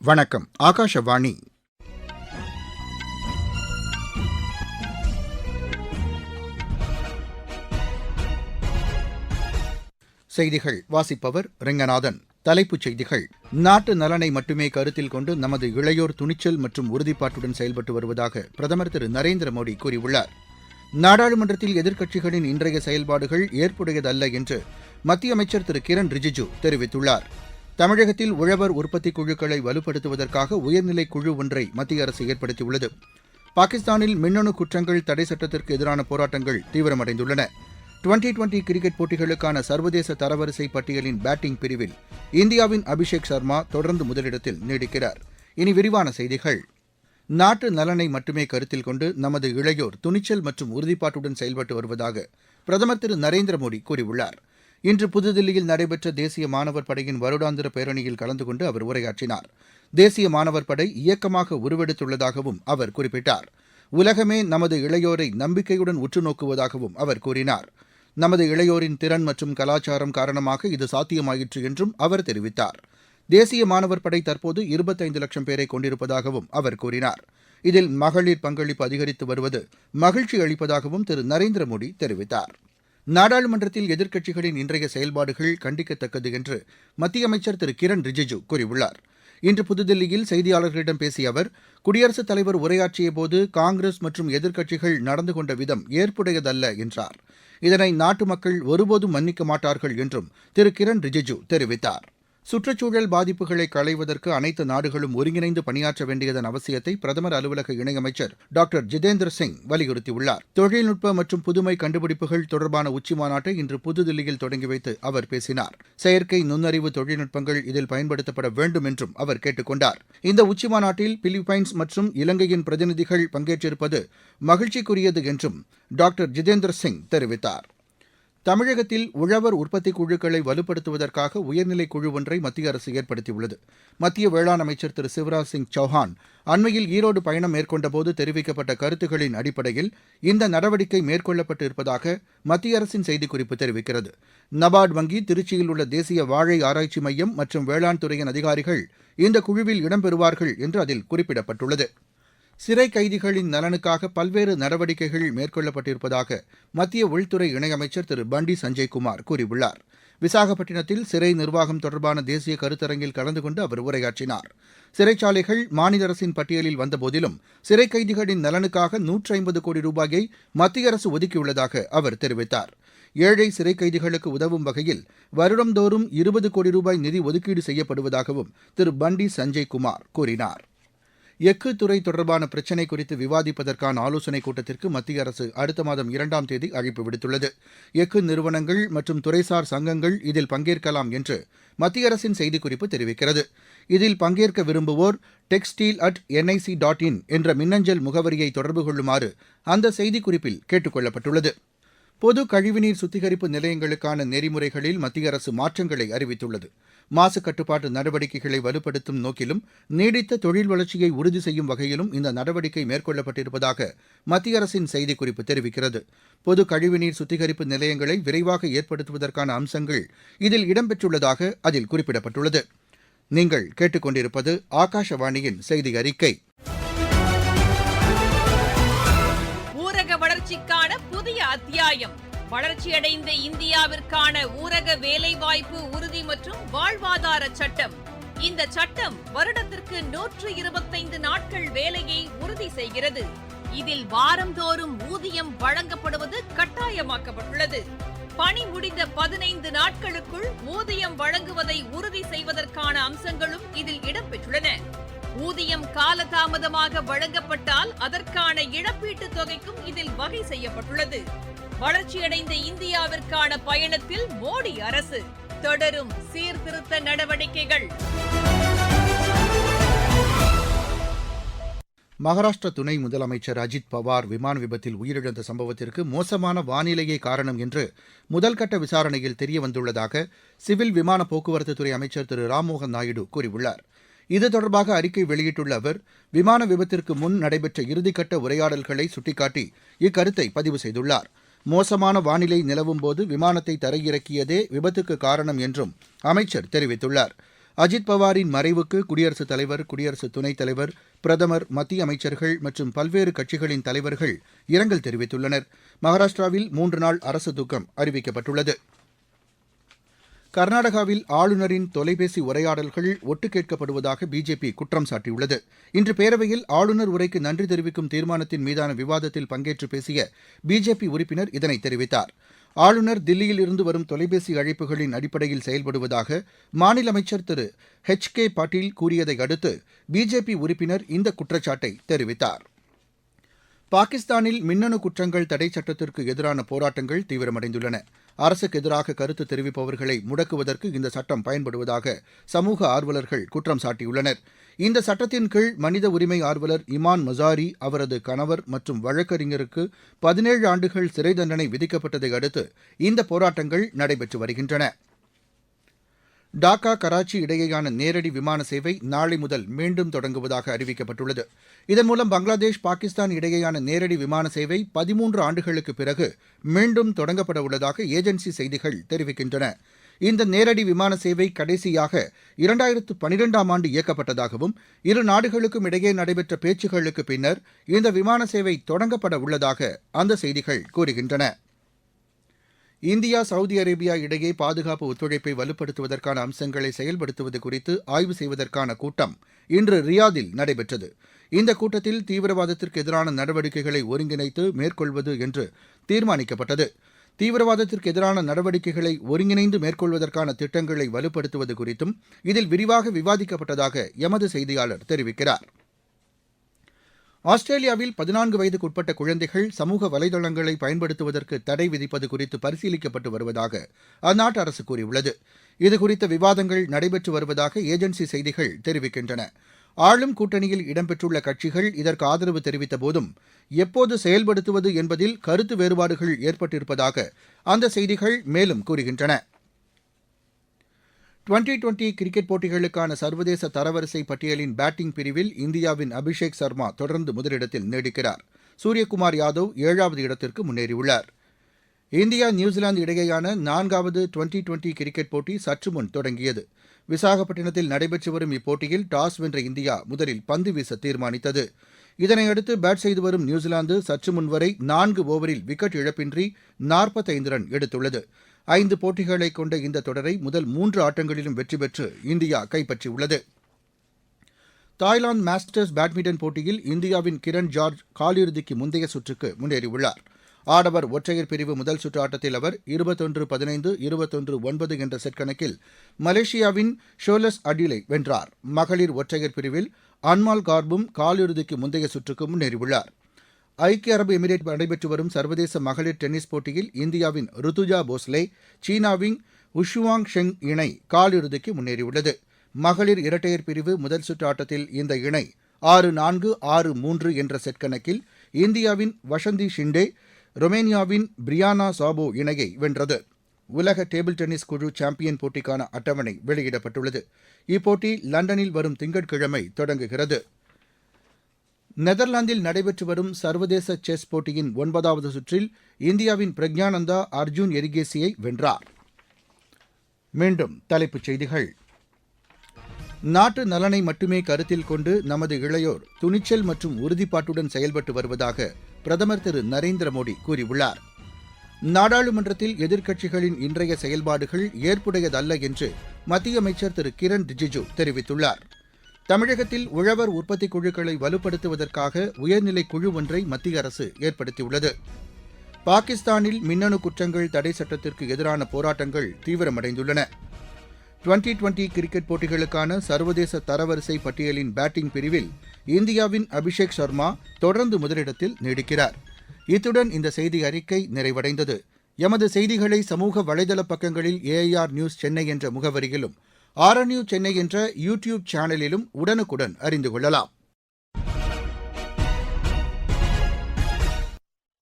வணக்கம். ஆகாஷவாணி. செய்திகள் வாசிப்பவர் ரெங்கநாதன். தலைப்புச் செய்திகள். நாட்டு நலனை மட்டுமே கருத்தில் கொண்டு நமது இளையோர் துணிச்சல் மற்றும் உறுதிப்பாட்டுடன் செயல்பட்டு வருவதாக பிரதமர் திரு நரேந்திர மோடி கூறியுள்ளார். நாடாளுமன்றத்தில் எதிர்க்கட்சிகளின் இன்றைய செயல்பாடுகள் ஏற்புடையதல்ல என்று மத்திய அமைச்சர் திரு கிரண் ரிஜிஜூ தெரிவித்துள்ளார். தமிழகத்தில் உழவர் உற்பத்தி குழுக்களை வலுப்படுத்துவதற்காக உயர்நிலை குழு ஒன்றை மத்திய அரசு ஏற்படுத்தியுள்ளது. பாகிஸ்தானில் மின்னணு குற்றங்கள் தடை சட்டத்திற்கு எதிரான போராட்டங்கள் தீவிரமடைந்துள்ளன. டுவெண்டி கிரிக்கெட் போட்டிகளுக்கான சர்வதேச தரவரிசை பட்டியலின் பேட்டிங் பிரிவில் இந்தியாவின் அபிஷேக் சர்மா தொடர்ந்து முதலிடத்தில் நீடிக்கிறார். இனி விரிவான செய்திகள். நாட்டு நலனை மட்டுமே கருத்தில் கொண்டு நமது இளையோர் துணிச்சல் மற்றும் உறுதிப்பாட்டுடன் செயல்பட்டு வருவதாக பிரதமர் திரு நரேந்திர மோடி கூறியுள்ளார். இன்று புதுதில்லியில் நடைபெற்ற தேசிய மாணவர் படையின் வருடாந்திர பேரணியில் கலந்து கொண்டு அவர் உரையாற்றினார். தேசிய மாணவர் படை இயக்கமாக உருவெடுத்துள்ளதாகவும் அவர் குறிப்பிட்டார். உலகமே நமது இளையோரை நம்பிக்கையுடன் உற்று நோக்குவதாகவும் அவர் கூறினார். நமது இளையோரின் திறன் மற்றும் கலாச்சாரம் காரணமாக இது சாத்தியமாயிற்று என்றும் அவர் தெரிவித்தார். தேசிய மாணவர் படை தற்போது 25 லட்சம் பேரை கொண்டிருப்பதாகவும் அவர் கூறினார். இதில் மகளிர் பங்களிப்பு அதிகரித்து வருவது மகிழ்ச்சி அளிப்பதாகவும் திரு நரேந்திர மோடி தெரிவித்தார். நாடாளுமன்றத்தில் எதிர்க்கட்சிகளின் இன்றைய செயல்பாடுகள் கண்டிக்கத்தக்கது என்று மத்திய அமைச்சர் திரு கிரண் ரிஜிஜூ கூறியுள்ளார். இன்று புதுதில்லியில் செய்தியாளர்களிடம் பேசிய அவர், குடியரசுத் தலைவர் உரையாற்றியபோது காங்கிரஸ் மற்றும் எதிர்க்கட்சிகள் நடந்து கொண்ட விதம் ஏற்புடையதல்ல என்றார். இதனை நாட்டு மக்கள் ஒருபோதும் மன்னிக்க மாட்டார்கள் என்றும் திரு கிரண் ரிஜிஜூ தெரிவித்தார். சுற்றுச்சூழல் பாதிப்புகளை களைவதற்கு அனைத்து நாடுகளும் ஒருங்கிணைந்து பணியாற்ற வேண்டியதன் அவசியத்தை பிரதமர் அலுவலக இணையமைச்சர் டாக்டர் ஜிதேந்திர சிங் வலியுறுத்தியுள்ளார். தொழில்நுட்ப மற்றும் புதுமை கண்டுபிடிப்புகள் தொடர்பான உச்சிமாநாட்டை இன்று புதுதில்லியில் தொடங்கி வைத்து அவர் பேசினார். செயற்கை நுண்ணறிவு தொழில்நுட்பங்கள் இதில் பயன்படுத்தப்பட வேண்டும் என்றும் அவர் கேட்டுக் கொண்டார். இந்த உச்சிமாநாட்டில் பிலிப்பைன்ஸ் மற்றும் இலங்கையின் பிரதிநிதிகள் பங்கேற்றிருப்பது மகிழ்ச்சிக்குரியது என்றும் டாக்டர் ஜிதேந்திர சிங் தெரிவித்தார். தமிழகத்தில் உழவர் உற்பத்தி குழுக்களை வலுப்படுத்துவதற்காக உயர்நிலை குழு ஒன்றை மத்திய அரசு ஏற்படுத்தியுள்ளது. மத்திய வேளாண் அமைச்சர் திரு சிவராஜ் சிங் சௌஹான் அண்மையில் ஈரோடு பயணம் மேற்கொண்டபோது தெரிவிக்கப்பட்ட கருத்துக்களின் அடிப்படையில் இந்த நடவடிக்கை மேற்கொள்ளப்பட்டு இருப்பதாக மத்திய அரசின் செய்திக்குறிப்பு தெரிவிக்கிறது. நபார்டு வங்கி, திருச்சியில் உள்ள தேசிய வாழை ஆராய்ச்சி மையம் மற்றும் வேளாண் துறையின் அதிகாரிகள் இந்த குழுவில் இடம்பெறுவார்கள் என்று அதில் குறிப்பிடப்பட்டுள்ளது. சிறை கைதிகளின் நலனுக்காக பல்வேறு நடவடிக்கைகள் மேற்கொள்ளப்பட்டிருப்பதாக மத்திய உள்துறை இணையமைச்சர் திரு பண்டி சஞ்சய்குமார் கூறியுள்ளார். விசாகப்பட்டினத்தில் சிறை நிர்வாகம் தொடர்பான தேசிய கருத்தரங்கில் கலந்து கொண்டு அவர் உரையாற்றினார். சிறைச்சாலைகள் மாநில அரசின் பட்டியலில் வந்தபோதிலும் சிறை கைதிகளின் நலனுக்காக 150 கோடி ரூபாயை மத்திய அரசு ஒதுக்கியுள்ளதாக அவர் தெரிவித்தார். ஏழை சிறை கைதிகளுக்கு உதவும் வகையில் வருடந்தோறும் 20 கோடி ரூபாய் நிதி ஒதுக்கீடு செய்யப்படுவதாகவும் திரு பண்டி சஞ்சய்குமார் கூறினார். எஃகு துறை தொடர்பான பிரச்சினை குறித்து விவாதிப்பதற்கான ஆலோசனைக் கூட்டத்திற்கு மத்திய அரசு அடுத்த மாதம் 2ஆம் தேதி அழைப்பு விடுத்துள்ளது. எஃகு நிறுவனங்கள் மற்றும் துறைசார் சங்கங்கள் இதில் பங்கேற்கலாம் என்று மத்திய அரசின் செய்திக்குறிப்பு தெரிவிக்கிறது. இதில் பங்கேற்க விரும்புவோர் textile@nic.in என்ற மின்னஞ்சல் முகவரியை தொடர்பு கொள்ளுமாறு அந்த செய்திக்குறிப்பில் கேட்டுக் கொள்ளப்பட்டுள்ளது. பொது கழிவுநீர் சுத்திகரிப்பு நிலையங்களுக்கான நெறிமுறைகளில் மத்திய அரசு மாற்றங்களை அறிவித்துள்ளது. மாசு கட்டுப்பாட்டு நடவடிக்கைகளை வலுப்படுத்தும் நோக்கிலும் நீடித்த தொழில் வளர்ச்சியை உறுதி செய்யும் வகையிலும் இந்த நடவடிக்கை மேற்கொள்ளப்பட்டிருப்பதாக மத்திய அரசின் செய்திக்குறிப்பு தெரிவிக்கிறது. பொது கழிவுநீர் சுத்திகரிப்பு நிலையங்களை விரைவாக ஏற்படுத்துவதற்கான அம்சங்கள் இதில் இடம்பெற்றுள்ளதாக அதில் குறிப்பிடப்பட்டுள்ளது. நீங்கள் கேட்டுக்கொண்டிருப்பது ஆகாஷவாணியின் செய்தி அறிக்கை. வளர்ச்சிக்கான புதிய அத்தியாயம். வளர்ச்சியடைந்த இந்தியாவிற்கான ஊரக வேலைவாய்ப்பு உறுதி மற்றும் வாழ்வாதார சட்டம். இந்த சட்டம் வருடத்திற்கு 125 நாட்கள் வேலையை உறுதி செய்கிறது. இதில் வாரந்தோறும் ஊதியம் வழங்கப்படுவது கட்டாயமாக்கப்பட்டுள்ளது. பணி முடிந்த 15 நாட்களுக்குள் ஊதியம் வழங்குவதை உறுதி செய்வதற்கான அம்சங்களும் இதில் இடம்பெற்றுள்ளன. ஊதியம் காலதாமதமாக வழங்கப்பட்டால் அதற்கான இழப்பீட்டுத் தொகைக்கும் இதில் வகை செய்யப்பட்டுள்ளது. வளர்ச்சியடைந்த இந்தியாவிற்கான பயணத்தில் மோடி அரசு தொடரும் சீர்திருத்த நடவடிக்கைகள். மகாராஷ்டிர துணை முதலமைச்சர் அஜித் பவார் விமான விபத்தில் உயிரிழந்த சம்பவத்திற்கு மோசமான வானிலையே காரணம் என்று முதல்கட்ட விசாரணையில் தெரியவந்துள்ளதாக சிவில் விமான போக்குவரத்துத்துறை அமைச்சர் திரு ராம்மோகன் நாயுடு கூறியுள்ளார். இது தொடர்பாக அறிக்கை வெளியிட்டுள்ள அவர், விமான விபத்திற்கு முன் நடைபெற்ற இறுதிக்கட்ட உரையாடல்களை சுட்டிக்காட்டி இக்கருத்தை பதிவு செய்துள்ளார். மோசமான வானிலை நிலவும் போது விமானத்தை தரையிறக்கியதே விபத்துக்கு காரணம் என்றும் அமைச்சர் தெரிவித்துள்ளார். அஜித் பவாரின் மறைவுக்கு குடியரசுத் தலைவர், குடியரசு துணைத் தலைவர், பிரதமர், மத்திய அமைச்சர்கள் மற்றும் பல்வேறு கட்சிகளின் தலைவர்கள் இரங்கல் தெரிவித்துள்ளனர். மகாராஷ்டிராவில் 3 நாள் அரசு துக்கம் அறிவிக்கப்பட்டுள்ளது. கர்நாடகாவில் ஆளுநரின் தொலைபேசி உரையாடல்கள் ஒட்டு கேட்கப்படுவதாக பிஜேபி குற்றம் சாட்டியுள்ளது. இன்று பேரவையில் ஆளுநர் உரைக்கு நன்றி தெரிவிக்கும் தீர்மானத்தின் மீதான விவாதத்தில் பங்கேற்று பேசிய பிஜேபி உறுப்பினர் இதனை தெரிவித்தார். ஆளுநர் தில்லியில் இருந்து வரும் தொலைபேசி அழைப்புகளின் அடிப்படையில் செயல்படுவதாக மாநில அமைச்சர் திரு கே பாட்டீல் கூறியதை அடுத்து பிஜேபி உறுப்பினர் இந்த குற்றச்சாட்டை தெரிவித்தார். பாகிஸ்தானில் மின்னணு குற்றங்கள் தடை சட்டத்திற்கு எதிரான போராட்டங்கள் தீவிரமடைந்துள்ளன. அரசுக்கு எதிராக கருத்து தெரிவிப்பவர்களை முடக்குவதற்கு இந்த சட்டம் பயன்படுவதாக சமூக ஆர்வலர்கள் குற்றம் சாட்டியுள்ளனர். இந்த சட்டத்தின் கீழ் மனித உரிமை ஆர்வலர் இமான் மசாரி, அவரது கணவர் மற்றும் வழக்கறிஞருக்கு 17 ஆண்டுகள் சிறை தண்டனை விதிக்கப்பட்டதை அடுத்து இந்த போராட்டங்கள் நடைபெற்று வருகின்றன. டாக்கா, கராச்சி இடையேயான நேரடி விமான சேவை நாளை முதல் மீண்டும் தொடங்குவதாக அறிவிக்கப்பட்டுள்ளது. இதன் மூலம் பங்களாதேஷ், பாகிஸ்தான் இடையேயான நேரடி விமான சேவை 13 ஆண்டுகளுக்கு பிறகு மீண்டும் தொடங்கப்பட உள்ளதாக ஏஜென்சி செய்திகள் தெரிவிக்கின்றன. இந்த நேரடி விமான சேவை கடைசியாக 2012ஆம் ஆண்டு இயக்கப்பட்டதாகவும் இரு நாடுகளுக்கும் இடையே நடைபெற்ற பேச்சுக்களுக்கு பின்னர் இந்த விமான சேவை தொடங்கப்பட உள்ளதாக அந்த செய்திகள் கூறுகின்றன. இந்தியா, சவுதி அரேபியா இடையே பாதுகாப்பு ஒத்துழைப்பை வலுப்படுத்துவதற்கான அம்சங்களை செயல்படுத்துவது குறித்து ஆய்வு செய்வதற்கான கூட்டம் இன்று ரியாதில் நடைபெற்றது. இந்த கூட்டத்தில் தீவிரவாதத்திற்கு எதிரான நடவடிக்கைகளை ஒருங்கிணைத்து மேற்கொள்வது என்று தீர்மானிக்கப்பட்டது. தீவிரவாதத்திற்கு எதிரான நடவடிக்கைகளை ஒருங்கிணைந்து மேற்கொள்வதற்கான திட்டங்களை வலுப்படுத்துவது குறித்தும் இதில் விரிவாக விவாதிக்கப்பட்டதாக எமது செய்தியாளர் தெரிவிக்கிறார். ஆஸ்திரேலியாவில் 14 வயதுக்குட்பட்ட குழந்தைகள் சமூக வலைதளங்களை பயன்படுத்துவதற்கு தடை விதிப்பது குறித்து பரிசீலிக்கப்பட்டு வருவதாக அந்நாட்டு அரசு கூறியுள்ளது. இதுகுறித்த விவாதங்கள் நடைபெற்று வருவதாக ஏஜென்சி செய்திகள் தெரிவிக்கின்றன. ஆளும் கூட்டணியில் இடம்பெற்றுள்ள கட்சிகள் இதற்கு ஆதரவு தெரிவித்த போதும் எப்போது செயல்படுத்துவது என்பதில் கருத்து வேறுபாடுகள் ஏற்பட்டிருப்பதாக அந்த செய்திகள் மேலும் கூறுகின்றன. 2020 கிரிக்கெட் போட்டிகளுக்கான சர்வதேச தரவரிசை பட்டியலின் பேட்டிங் பிரிவில் இந்தியாவின் அபிஷேக் சர்மா தொடர்ந்து முதலிடத்தில் நீடிக்கிறார். சூரியகுமார் யாதவ் 7வது இடத்திற்கு முன்னேறியுள்ளார். இந்தியா, நியூசிலாந்து இடையேயான 4வது 2020 கிரிக்கெட் போட்டி சற்று முன் தொடங்கியது. விசாகப்பட்டினத்தில் நடைபெற்று வரும் இப்போட்டியில் டாஸ் வென்ற இந்தியா முதலில் பந்து வீச தீர்மானித்தது. இதனையடுத்து பேட் செய்து வரும் நியூசிலாந்து சற்று முன்வரை 4 ஓவரில் விக்கெட் இழப்பின்றி 45 ரன் எடுத்துள்ளது. 5 போட்டிகளை கொண்ட இந்த தொடரை முதல் 3 ஆட்டங்களிலும் வெற்றி பெற்று இந்தியா கைப்பற்றியுள்ளது. தாய்லாந்து மாஸ்டர்ஸ் பேட்மிண்டன் போட்டியில் இந்தியாவின் கிரண் ஜார்ஜ் காலிறுதிக்கு முந்தைய சுற்றுக்கு முன்னேறியுள்ளார். ஆடவர் ஒற்றையர் பிரிவு முதல் சுற்று ஆட்டத்தில் அவர் 21-15, 21-9 என்ற செட் கணக்கில் மலேசியாவின் ஷோலஸ் அடிலை வென்றார். மகளிர் ஒற்றையர் பிரிவில் அன்மால் கார்பும் காலிறுதிக்கு முந்தைய சுற்றுக்கு முன்னேறியுள்ளார். ஐக்கிய அரபு எமிரேட் நடைபெற்று வரும் சர்வதேச மகளிர் டென்னிஸ் போட்டியில் இந்தியாவின் ருத்துஜா போஸ்லே, சீனாவின் உஷுவாங் ஷெங் இணை காலிறுதிக்கு முன்னேறியுள்ளது. மகளிர் இரட்டையர் பிரிவு முதல் சுற்று ஆட்டத்தில் இந்த இணை 6-4, 6-3 என்ற செட் கணக்கில் இந்தியாவின் வசந்தி ஷிண்டே, ரொமேனியாவின் பிரியானா சாபோ இணையை வென்றது. உலக டேபிள் டென்னிஸ் குழு சாம்பியன் போட்டிக்கான அட்டவணை வெளியிடப்பட்டுள்ளது. இப்போட்டி லண்டனில் வரும் திங்கட்கிழமை தொடங்குகிறது. நெதர்லாந்தில் நடைபெற்று வரும் சர்வதேச செஸ் போட்டியின் 9வது சுற்றில் இந்தியாவின் பிரக்ஞானந்தா அர்ஜுன் எரிகேசியை வென்றார். மீண்டும் தலைப்புச் செய்திகள். நாட்டு நலனை மட்டுமே கருத்தில் கொண்டு நமது இளையோர் துணிச்சல் மற்றும் உறுதிப்பாட்டுடன் செயல்பட்டு வருவதாக பிரதமர் திரு நரேந்திர மோடி கூறியுள்ளார். நாடாளுமன்றத்தில் எதிர்க்கட்சிகளின் இன்றைய செயல்பாடுகள் ஏற்புடையதல்ல என்று மத்திய அமைச்சர் திரு கிரண் ரிஜிஜு தெரிவித்துள்ளார். தமிழகத்தில் உழவர் உற்பத்தி குழுக்களை வலுப்படுத்துவதற்காக உயர்நிலை குழு ஒன்றை மத்திய அரசு ஏற்படுத்தியுள்ளது. பாகிஸ்தானில் மின்னணு குற்றங்கள் தடை சட்டத்திற்கு எதிரான போராட்டங்கள் தீவிரமடைந்துள்ளன. 2020 கிரிக்கெட் போட்டிகளுக்கான சர்வதேச தரவரிசை பட்டியலின் பேட்டிங் பிரிவில் இந்தியாவின் அபிஷேக் சர்மா தொடர்ந்து முதலிடத்தில் நீடிக்கிறார். இத்துடன் இந்த செய்தி அறிக்கை நிறைவடைந்தது. எமது செய்திகளை சமூக வலைதள பக்கங்களில் AIR நியூஸ் சென்னை என்ற முகவரியிலும், RNU சென்னை என்ற யூடியூப் சேனலிலும் உடனுக்குடன் அறிந்து கொள்ளலாம்.